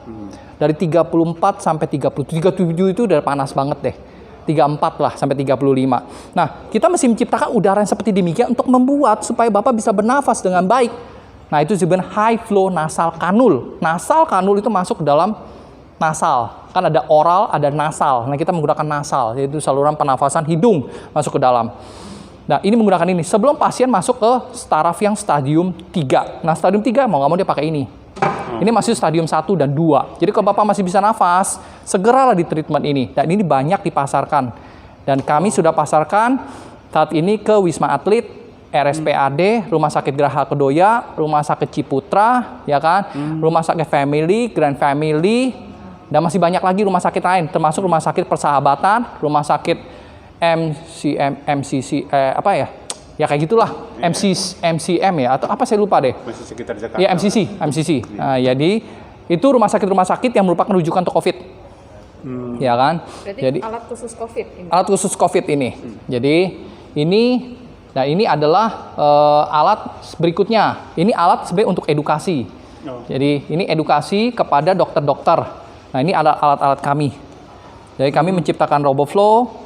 Dari 34 sampai 37 itu udah panas banget deh. 34 lah sampai 35. Nah, kita mesti menciptakan udara yang seperti demikian untuk membuat supaya Bapak bisa bernafas dengan baik. Nah, itu disebut high flow nasal kanul. Nasal kanul itu masuk ke dalam nasal. Kan ada oral, ada nasal. Nah, kita menggunakan nasal, yaitu saluran pernafasan hidung masuk ke dalam. Nah, ini menggunakan ini. Sebelum pasien masuk ke taraf yang stadium 3. Nah, stadium 3 mau nggak mau dia pakai ini. Ini masih stadium 1 dan 2. Jadi kalau Bapak masih bisa nafas, segeralah di treatment ini. Dan ini banyak dipasarkan. Dan kami sudah pasarkan saat ini ke Wisma Atlet, RSPAD, Rumah Sakit Geraha Kedoya, Rumah Sakit Ciputra, ya kan? Rumah Sakit Family, Grand Family, dan masih banyak lagi rumah sakit lain, termasuk Rumah Sakit Persahabatan, Rumah Sakit MCC, ya kayak gitulah, MCM ya, atau apa saya lupa deh. Masih sekitar Jakarta. Ya MCC. Nah, jadi itu rumah sakit yang merupakan rujukan untuk COVID, ya kan? Berarti Jadi alat khusus COVID ini. alat khusus COVID ini. Jadi ini adalah alat berikutnya. Ini alat sebenarnya untuk edukasi. Jadi ini edukasi kepada dokter-dokter. Nah ini alat-alat kami. Jadi kami menciptakan RoboFlow,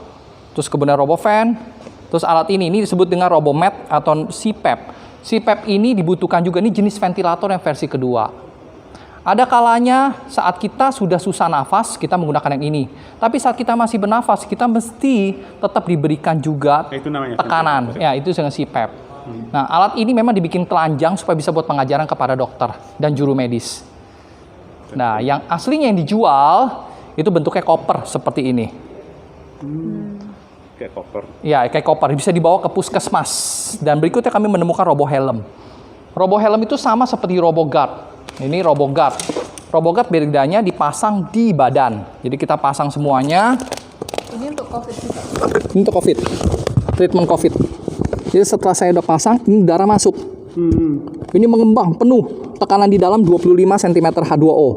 terus kemudian RoboFan. Terus alat ini disebut dengan RoboMed atau CPAP. CPAP ini dibutuhkan juga, ini jenis ventilator yang versi kedua. Ada kalanya saat kita sudah susah nafas, kita menggunakan yang ini. Tapi saat kita masih bernafas, kita mesti tetap diberikan juga Itu namanya tekanan. Ya, itu dengan CPAP. Nah, alat ini memang dibikin telanjang supaya bisa buat pengajaran kepada dokter dan juru medis. Nah, yang aslinya yang dijual, itu bentuknya koper seperti ini. Kayak koper. Ya, kayak koper, bisa dibawa ke puskesmas. Dan berikutnya kami menemukan RoboHelm. RoboHelm itu sama seperti RoboGuard. Ini RoboGuard. RoboGuard bedanya dipasang di badan. Jadi kita pasang semuanya. Ini untuk COVID juga. Ini untuk COVID. Treatment COVID. Jadi setelah saya udah pasang, ini darah masuk. Ini mengembang penuh. Tekanan di dalam 25 cm H2O.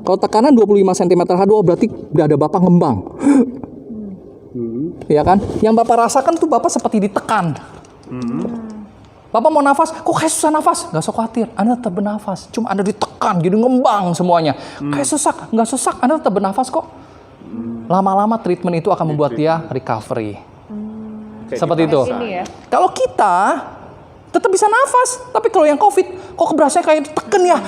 Kalau tekanan 25 cm H2O berarti dada Bapak ngembang. Ya kan? Yang Bapak rasakan tuh Bapak seperti ditekan. Bapak mau nafas, kok kayak susah nafas? Nggak usah khawatir, Anda tetap bernafas. Cuma Anda ditekan, jadi ngembang semuanya. Kayak sesak, nggak sesak, Anda tetap bernafas kok. Lama-lama treatment itu akan membuat dia recovery. Seperti itu. Ini ya. Kalau kita tetap bisa nafas, tapi kalau yang COVID, kok berasa kayak ditekan ya?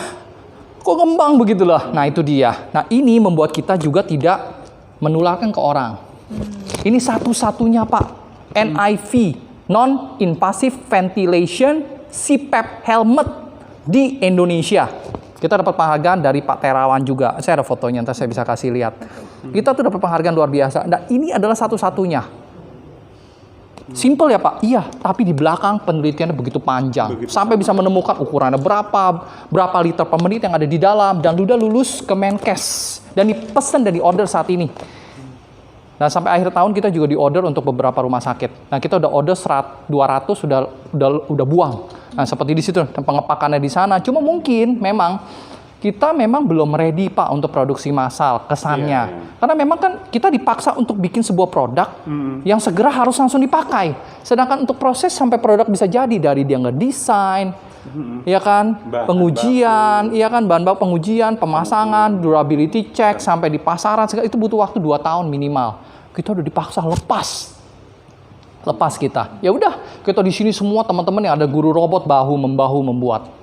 Kok ngembang begitulah. Nah itu dia. Nah ini membuat kita juga tidak menularkan ke orang. Ini satu-satunya Pak, NIV, Non-Invasive Ventilation CPAP Helmet di Indonesia. Kita dapat penghargaan dari Pak Terawan juga. Saya ada fotonya, nanti saya bisa kasih lihat. Kita tuh dapat penghargaan luar biasa. Nah ini adalah satu-satunya. Simple ya Pak? Iya, tapi di belakang penelitiannya begitu panjang. Sampai bisa menemukan ukurannya berapa liter per menit yang ada di dalam. Dan sudah lulus ke Menkes. Dan dipesan dan diorder saat ini. Nah sampai akhir tahun kita juga diorder untuk beberapa rumah sakit. Nah kita udah order 200 udah buang. Nah seperti di situ pengepakannya di sana. Cuma mungkin memang kita memang belum ready Pak untuk produksi massal kesannya. Karena memang kan kita dipaksa untuk bikin sebuah produk yang segera harus langsung dipakai. Sedangkan untuk proses sampai produk bisa jadi dari dia ngedesain, ya kan, pengujian, iya kan, bahan baku pengujian, pemasangan, durability check sampai di pasaran, itu butuh waktu 2 tahun minimal. Kita udah dipaksa lepas kita. Ya udah, kita di sini semua teman-teman yang ada guru robot bahu membahu membuat.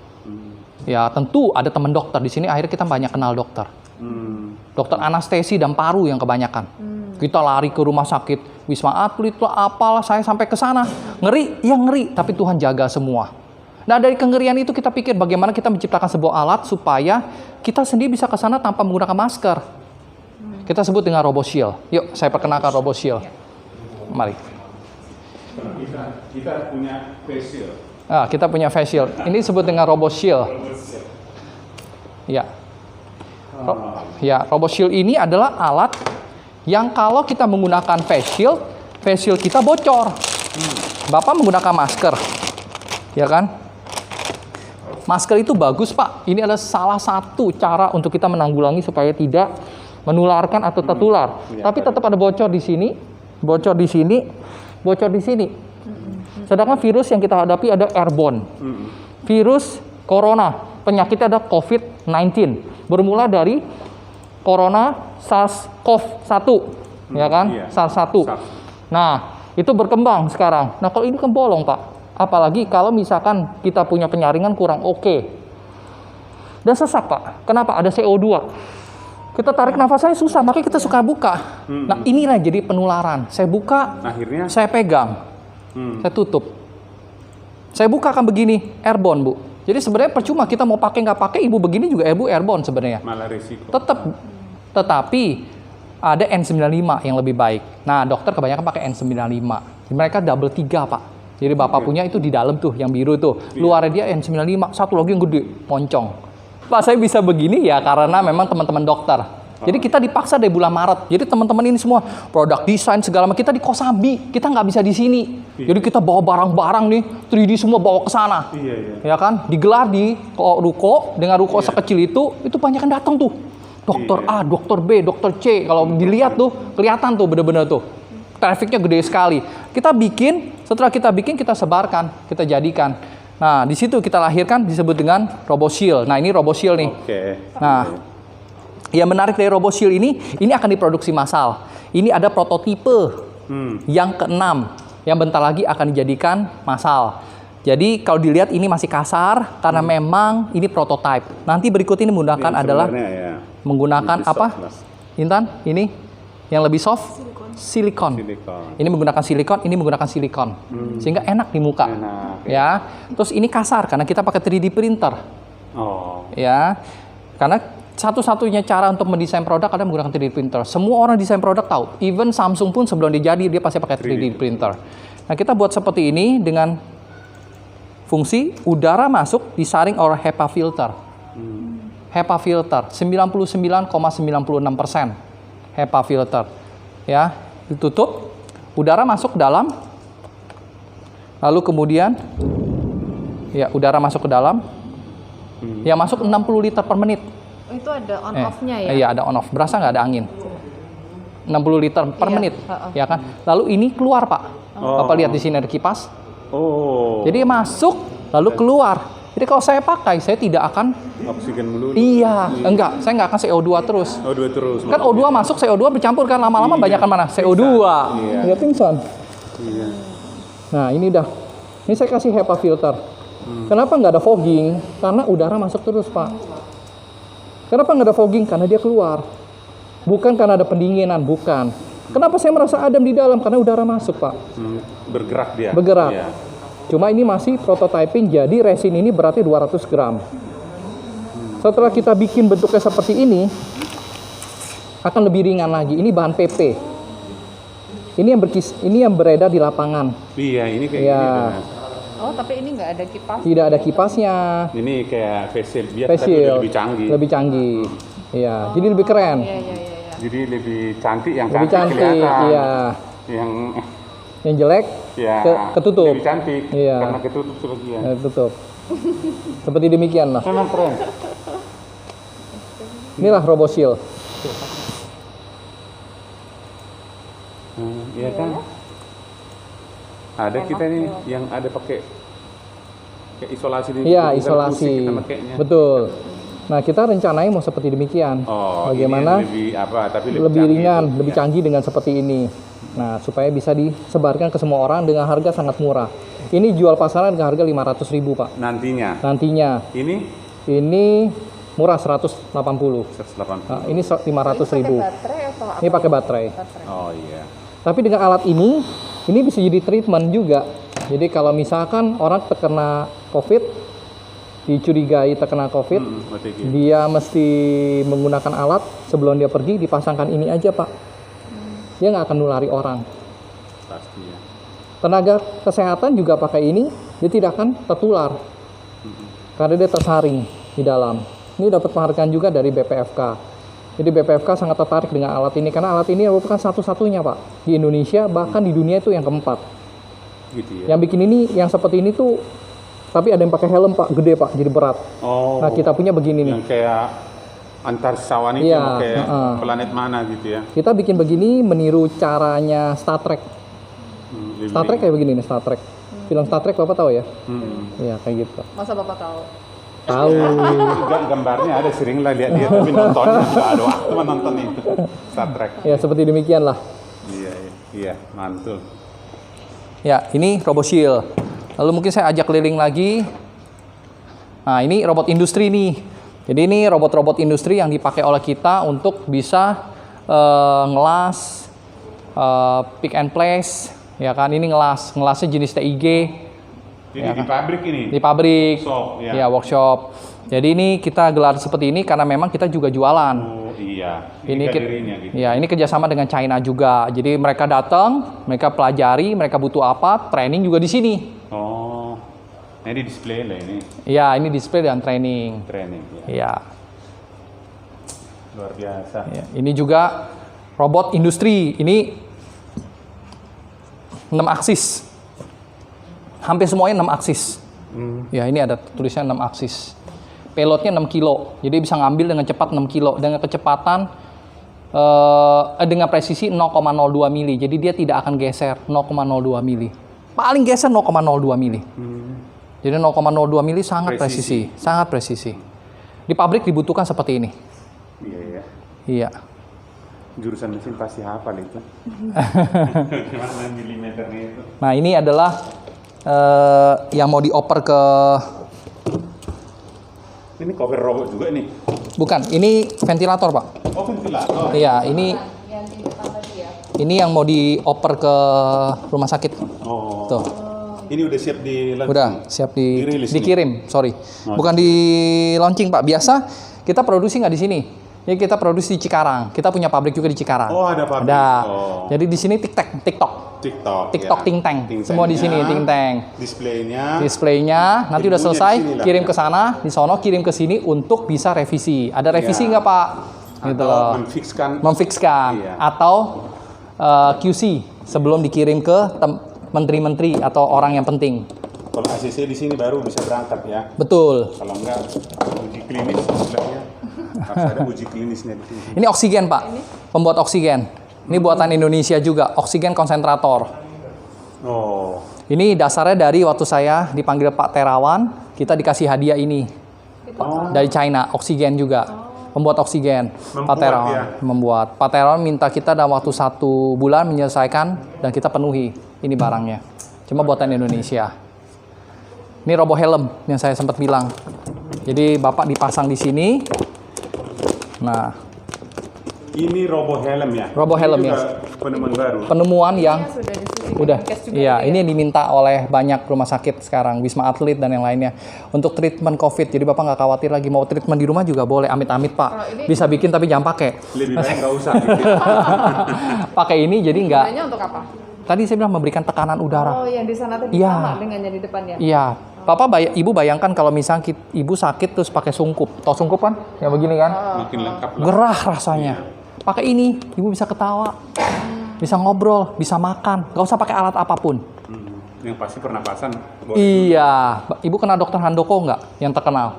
Ya tentu ada teman dokter di sini. Akhirnya kita banyak kenal dokter. Dokter anestesi dan paru yang kebanyakan. Kita lari ke rumah sakit Wisma Atlet lah, apalah, saya sampai ke sana. Ngeri, ya ngeri, tapi Tuhan jaga semua. Nah dari kengerian itu kita pikir bagaimana kita menciptakan sebuah alat supaya kita sendiri bisa ke sana tanpa menggunakan masker. Kita sebut dengan RoboShield. Yuk, saya perkenalkan RoboShield. Mari. Kita punya face shield. Kita punya face shield. Ini disebut dengan RoboShield. Ya. RoboShield ini adalah alat yang kalau kita menggunakan face shield kita bocor. Bapak menggunakan masker. Ya kan? Masker itu bagus, Pak. Ini adalah salah satu cara untuk kita menanggulangi supaya tidak menularkan atau tertular. Tapi tetap ada bocor di sini, bocor di sini, bocor di sini. Sedangkan virus yang kita hadapi ada airborne. Virus corona, penyakitnya ada COVID-19. Bermula dari corona SARS-CoV-1, ya kan? SARS-1. Nah, itu berkembang sekarang. Nah, kalau ini kan bolong, Pak. Apalagi kalau misalkan kita punya penyaringan kurang oke. Dan sesak, Pak. Kenapa? Ada CO2. Kita tarik nafasnya susah, makanya kita suka buka. Nah, inilah jadi penularan. Saya buka, Akhirnya saya pegang. Saya tutup. Saya buka kan begini, airborne, Bu. Jadi sebenarnya percuma kita mau pakai nggak pakai, Ibu begini juga Ibu airborne sebenarnya. malah risiko. Tetapi ada N95 yang lebih baik. Nah, dokter kebanyakan pakai N95. Mereka double 3, Pak. Jadi Bapak punya itu di dalam tuh, yang biru tuh. Luarnya dia N95, satu lagi yang gede, moncong. Pak, saya bisa begini ya karena memang teman-teman dokter. Jadi kita dipaksa dari bulan Maret. Jadi teman-teman ini semua produk desain segala macam kita di Kosambi, kita nggak bisa di sini. Jadi kita bawa barang-barang nih 3D semua bawa ke sana. Ya kan? Digelar di ruko dengan ruko sekecil itu banyak yang datang tuh. Dokter A, dokter B, dokter C. Kalau dilihat tuh kelihatan tuh bener-bener tuh. Trafficnya gede sekali. Kita bikin, setelah kita bikin kita sebarkan, kita jadikan. Nah, di situ kita lahirkan disebut dengan RoboShield. Nah, ini RoboShield nih. Nah, yang menarik dari RoboShield ini akan diproduksi massal. Ini ada prototipe yang ke-6 yang bentar lagi akan dijadikan massal. Jadi kalau dilihat ini masih kasar karena memang ini prototype. Nanti berikut ini menggunakan adalah menggunakan apa? Intan, ini yang lebih soft, silikon. Ini menggunakan silikon, ini menggunakan silikon. Sehingga enak di muka. Ya. Terus ini kasar karena kita pakai 3D printer. Ya. Karena satu-satunya cara untuk mendesain produk adalah menggunakan 3D printer. Semua orang desain produk tahu. Even Samsung pun sebelum dia jadi, dia pasti pakai 3D printer. Nah, kita buat seperti ini dengan fungsi udara masuk disaring oleh HEPA filter. HEPA filter, 99,96% HEPA filter. Ya, ditutup, udara masuk ke dalam, lalu kemudian, ya udara masuk ke dalam, yang masuk 60 liter per menit. Itu ada on-off-nya ya? Iya, ada on-off. Berasa nggak ada angin? 60 liter per menit, ya kan? Lalu ini keluar, Pak. Bapak lihat di sini ada kipas. Jadi masuk, lalu keluar. Jadi kalau saya pakai, saya tidak akan oksigen melulu. Iya, enggak. Saya nggak akan CO2 terus. O2 terus. Kan O2 masuk, CO2 bercampur kan lama-lama banyak kan mana? CO2. Iya, pingsan. Iya. Nah, ini udah. Ini saya kasih HEPA filter. Kenapa nggak ada fogging? Karena udara masuk terus, Pak. Kenapa nggak ada fogging? Karena dia keluar. Bukan karena ada pendinginan, bukan. Kenapa saya merasa adem di dalam? Karena udara masuk, Pak. Bergerak dia. Bergerak. Iya. Cuma ini masih prototyping, jadi resin ini berarti 200 gram. Setelah kita bikin bentuknya seperti ini, akan lebih ringan lagi. Ini bahan PP. Ini yang beredar di lapangan. Iya, ini kayak Ya. gini. Oh, tapi ini nggak ada kipas? Tidak ada kipasnya. Ini kayak face shield biar Face tapi shield. lebih canggih. Lebih canggih. Iya, jadi lebih keren. Iya. Jadi lebih cantik, yang Lebih cantik cantik, kelihatan. iya. Yang jelek Ya, ketutup. lebih cantik. Iya. Karena ketutup sebagian. Tutup. Seperti demikian lah. Memang keren. Inilah RoboShield. Iya kan? Ada kita nih yang ada pakai kayak isolasi di Iya, bukan isolasi. kursi kita pakainya. Betul. Nah, kita rencananya mau seperti demikian. Oh, Bagaimana? ini lebih apa? Tapi Lebih canggih ringan, itu. lebih Ya. canggih dengan seperti ini. Nah, supaya bisa disebarkan ke semua orang dengan harga sangat murah. Ini jual pasaran dengan harga 500.000, Pak. Nantinya. Nantinya. Ini murah 180. 180. Nah, ini 500.000. Baterai atau apa? Ini pakai baterai. Oh iya. Tapi dengan alat ini bisa jadi treatment juga. Jadi kalau misalkan orang terkena COVID, dicurigai terkena COVID, OTG. dia mesti menggunakan alat sebelum dia pergi, dipasangkan ini aja, Pak. Dia nggak akan nulari orang. Pasti ya. Tenaga kesehatan juga pakai ini, dia tidak akan tertular. Karena dia tersaring di dalam. Ini dapat penghargaan juga dari BPFK. Jadi BPFK sangat tertarik dengan alat ini, karena alat ini merupakan satu-satunya, Pak, di Indonesia, bahkan di dunia itu yang keempat. Gitu ya. Yang bikin ini, yang seperti ini tuh, tapi ada yang pakai helm, Pak, gede, Pak, jadi berat. Oh. Nah, kita punya begini nih. Yang kayak antar sawan itu Iya, kayak heeh. planet mana gitu ya. Kita bikin begini meniru caranya Star Trek. Lebih- Star Trek kayak begini nih, Star Trek. Film Star Trek Bapak tahu ya? Hmm. Iya, kayak gitu. Masa Bapak tahu? Tahu. Gambarnya ada, sering lah lihat dia, tapi nontonnya nggak ada waktu nonton itu Star Trek. Ya, seperti demikian lah. Iya, iya, mantul. Ya, ini RoboShield. Lalu mungkin saya ajak keliling lagi. Nah, ini robot industri nih. Jadi ini robot-robot industri yang dipakai oleh kita untuk bisa ngelas, pick and place, ya kan? Ini ngelasnya jenis TIG Jadi di pabrik ini. di pabrik, Workshop, ya. ya workshop. Jadi ini kita gelar seperti ini karena memang kita juga jualan. Oh iya. Ini kadirinya gitu. ya, ini kerjasama dengan China juga. Jadi mereka datang, mereka pelajari, mereka butuh apa, training juga di sini. Oh. Nah, ini display lah ini. Ya, ini display dan training. Training. Ya. Ya, Luar biasa. ya. Ini juga robot industri. Ini 6 aksis. Hampir semuanya 6 aksis. Ya, ini ada tulisannya 6 aksis. Payloadnya 6 kilo. Jadi bisa ngambil dengan cepat 6 kilo. Dengan kecepatan, dengan presisi 0,02 mili. Jadi dia tidak akan geser 0,02 mili. Paling geser 0,02 mili. Jadi 0,02 mili sangat presisi. Sangat presisi. Di pabrik dibutuhkan seperti ini. Iya, iya. Iya. Jurusan mesin pasti hafal itu. Gimana milimeternya itu? Nah, ini adalah yang mau dioper ke... Ini cover robot juga nih. Bukan, ini ventilator, Pak. Oh, ventilator. Iya, ini Yang di depan tadi ya? ini yang mau dioper ke rumah sakit. Oh. Tuh, Ini udah siap di udah siap Dirilis nih? dikirim, sorry. Bukan di launching, Pak. Biasa kita produksi nggak di sini. Jadi kita produksi di Cikarang. Kita punya pabrik juga di Cikarang. Oh, ada pabrik. Ada. Oh. Jadi di sini TikTok, TikTok, Ting Tang. Semua di sini Ting Tang. Displaynya. Displaynya nanti udah Ilmunya selesai, di sini lah. kirim ke sana, di sono kirim ke sini untuk bisa revisi. Ada revisi Iya. nggak, Pak? Gitu Atau loh. memfixkan. Memfixkan Iya. atau QC sebelum dikirim ke menteri-menteri atau orang yang penting. Kalau ACC di sini baru bisa berangkat ya. Betul. Kalau enggak uji klinis istilahnya. Harus ada uji klinisnya di sini. Ini oksigen, Pak. Pembuat oksigen. Ini buatan Indonesia juga, oksigen konsentrator. Oh. Ini dasarnya dari waktu saya dipanggil Pak Terawan, kita dikasih hadiah ini. Dari China, oksigen juga. Pembuat oksigen. Pak Membuat Terawan ya? membuat. Pak Terawan minta kita dalam waktu 1 bulan menyelesaikan dan kita penuhi ini barangnya. Cuma buatan Indonesia. Ini robo helm yang saya sempat bilang. Jadi Bapak dipasang di sini. Nah, Ini robo helm ya. Robo helm, Ini ya. juga penemuan baru. penemuan yang Sudah disusun udah, Kemenkes juga iya, tadi ya? ini yang diminta oleh banyak rumah sakit sekarang, Wisma Atlet dan yang lainnya untuk treatment COVID. Jadi Bapak nggak khawatir lagi mau treatment di rumah juga boleh, amit-amit Pak. Bisa bikin tapi jangan pakai. Lebih baik nggak usah. Gitu. Pakai ini jadi nggak. Gunanya untuk apa? Tadi saya bilang memberikan tekanan udara. Oh, yang di sana tadi Iya. sama dengan yang di depan ya? Iya. Ibu bayangkan kalau misalnya ibu sakit terus pakai sungkup. Tahu sungkup kan? Yang begini kan? Makin lengkap lah. Gerah rasanya. Pakai ini, ibu bisa ketawa, bisa ngobrol, bisa makan. Nggak usah pakai alat apapun. Yang pasti pernapasan. boleh. Iya, ibu kenal dokter Handoko nggak yang terkenal?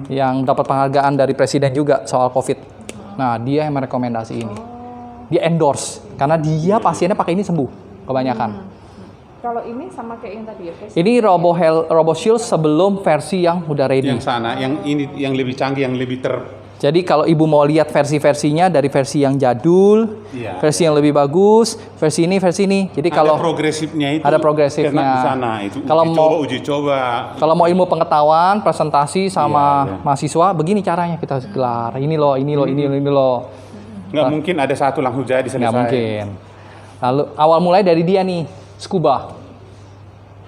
yang dapat penghargaan dari presiden juga soal COVID. Nah, dia yang merekomendasi ini. Dia endorse karena dia pasiennya pakai ini sembuh kebanyakan. Kalau ini sama kayak yang tadi ya, Face? Ini Robo Shield sebelum versi yang udah ready. Yang sana, yang ini yang lebih canggih, yang lebih Jadi kalau ibu mau lihat versi-versinya dari versi yang jadul, Iya. versi yang lebih bagus, versi ini. Jadi kalau ada progresifnya itu. ada progresifnya. Kena di sana itu. Kalau Uji coba. Kalau mau ilmu pengetahuan, presentasi sama Iya. mahasiswa, begini caranya kita gelar. Ini loh. Nggak mungkin ada satu langsung jadi selesai. Nggak mungkin. Lalu awal mulai dari dia nih, scuba,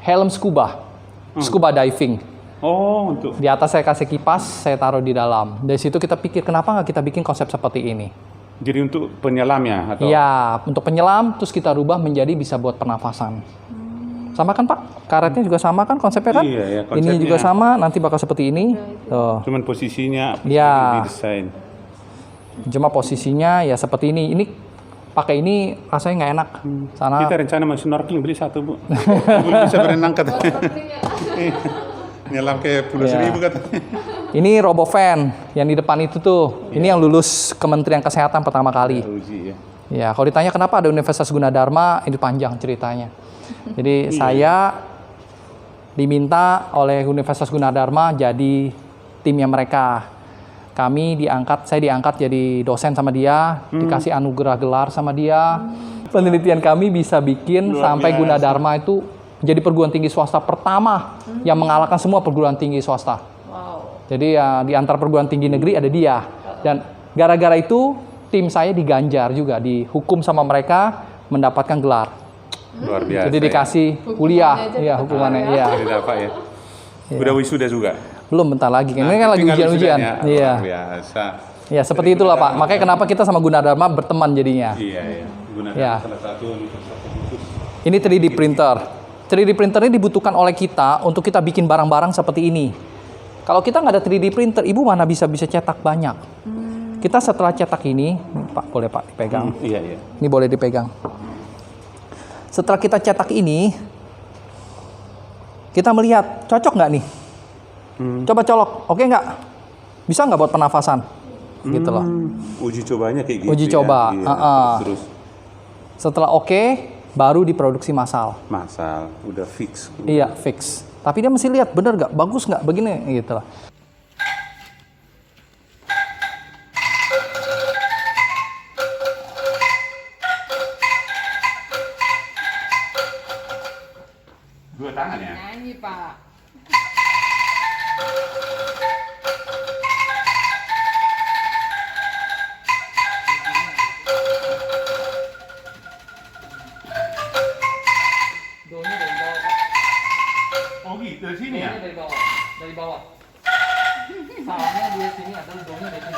helm scuba diving. Oh, untuk Di atas saya kasih kipas, saya taruh di dalam. Dari situ kita pikir kenapa nggak kita bikin konsep seperti ini? jadi untuk penyelamnya atau? Iya, untuk penyelam, terus kita rubah menjadi bisa buat pernafasan. Sama kan Pak? Karetnya juga sama kan konsepnya kan? Iya, ya, Ini konsepnya. juga sama, nanti bakal seperti ini. Tuh. Cuman posisinya Iya. didesain. Cuma posisinya ya seperti ini. Ini pakai ini rasanya nggak enak. Sana Kita rencana mau snorkeling beli satu, Bu. Belum bisa berenang katanya. Nyelam ke Pulau Iya. Seribu katanya. ini RoboFan yang di depan itu tuh. Ini yang lulus Kementerian Kesehatan pertama kali. Uji ya. Ya, kalau ditanya kenapa ada Universitas Gunadarma, ini panjang ceritanya. Jadi saya diminta oleh Universitas Gunadarma jadi timnya mereka. Saya diangkat jadi dosen sama dia, dikasih anugerah gelar sama dia. Penelitian kami bisa bikin Luar sampai biasa. Gunadarma itu jadi perguruan tinggi swasta pertama yang mengalahkan semua perguruan tinggi swasta. Jadi ya di antara perguruan tinggi negeri ada dia. Dan gara-gara itu tim saya diganjar juga, dihukum sama mereka mendapatkan gelar. Luar biasa. Jadi dikasih kuliah, iya hukumannya, iya. Jadi dapat ya. Udah wisuda juga. Belum, bentar lagi. Ini kan lagi tinggal ujian-ujian. wisudanya. Iya. Luar biasa. Ya seperti itulah Pak. Makanya kenapa kita sama Gunadarma berteman jadinya. Iya. Gunakan Ya. salah satu universitas khusus. Ini 3D printer. 3D printer ini dibutuhkan oleh kita untuk kita bikin barang-barang seperti ini. Kalau kita nggak ada 3D printer, ibu mana bisa cetak banyak. Kita setelah cetak ini, Pak boleh Pak dipegang. Iya. Ini boleh dipegang. Setelah kita cetak ini, kita melihat cocok nggak nih? Coba colok, oke nggak? Bisa nggak buat pernafasan? Gitu loh. Uji cobanya kayak gitu. Uji ya. coba, Iya, terus Setelah oke, baru diproduksi massal. masal, udah fix. Iya, fix. Tapi dia mesti lihat, bener nggak? Bagus nggak? Begini, gitu lah. Dua tangan ya? Nyanyi, Pak. Doanya dari bawah, Pak. Oh gitu, dari sini ya? Dari bawah. Salahnya di sini adalah doanya dari sini.